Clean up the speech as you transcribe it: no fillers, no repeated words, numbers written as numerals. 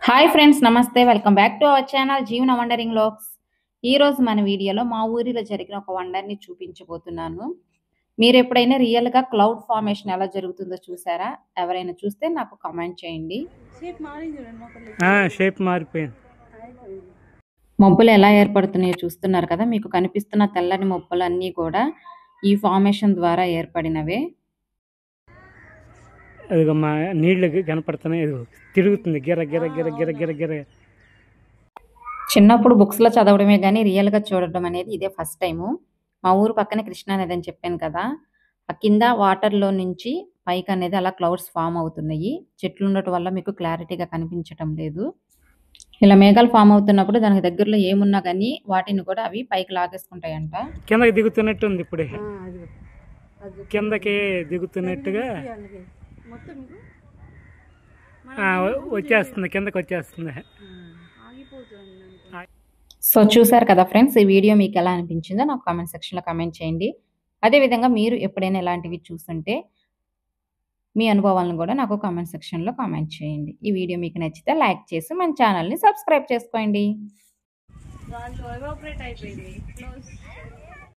Hi friends, నమస్తే. Welcome back to our channel జీవన wondering vlogs. ఈరోజు మన వీడియోలో మా ఊరిలో జరిగిన ఒక వండర్ని చూపించబోతున్నాను. మీరు ఎప్పుడైనా రియల్గా క్లౌడ్ ఫార్మేషన్ ఎలా జరుగుతుందో చూసారా? ఎవరైనా చూస్తే నాకు కామెంట్ చేయండి. షేప్ మారిపోయింది. మబ్బులు ఎలా ఏర్పడుతున్నాయో చూస్తున్నారు కదా. మీకు కనిపిస్తున్న తెల్లని మబ్బులు అన్నీ కూడా ఈ ఫార్మేషన్ ద్వారా ఏర్పడినవే. అదిగో మా నీళ్లు కనపడుతున్నాయి. ఇదిగో తిరుగుతుంది గిర గిర గిర గిర గిర గిర. చిన్నప్పుడు బుక్స్లో చదవడమే కానీ రియల్గా చూడడం అనేది ఇదే ఫస్ట్ టైము. మా ఊరు పక్కనే కృష్ణా నది అని చెప్పాను కదా. ఆ కింద వాటర్లో నుంచి పైకి అనేది అలా క్లౌడ్స్ ఫామ్ అవుతున్నాయి. చెట్లు ఉండటం వల్ల మీకు క్లారిటీగా కనిపించటం లేదు. ఇలా మేఘాలు ఫామ్ అవుతున్నప్పుడు దానికి దగ్గరలో ఏమున్నా కానీ వాటిని కూడా అవి పైకి లాగేసుకుంటాయంట. కిందకి దిగుతున్నట్టు ఉంది. ఇప్పుడే కిందకి దిగుతున్నట్టుగా వచ్చేస్తుంది, కిందకి వచ్చేస్తుంది. సో చూసారు కదా ఫ్రెండ్స్, ఈ వీడియో మీకు ఎలా అనిపించిందో నాకు కామెంట్ సెక్షన్లో కామెంట్ చేయండి. అదేవిధంగా మీరు ఎప్పుడైనా ఇలాంటివి చూస్తుంటే మీ అనుభవాలను కూడా నాకు కామెంట్ సెక్షన్లో కామెంట్ చేయండి. ఈ వీడియో మీకు నచ్చితే లైక్ చేసి మన ఛానల్ని సబ్స్క్రైబ్ చేసుకోండి.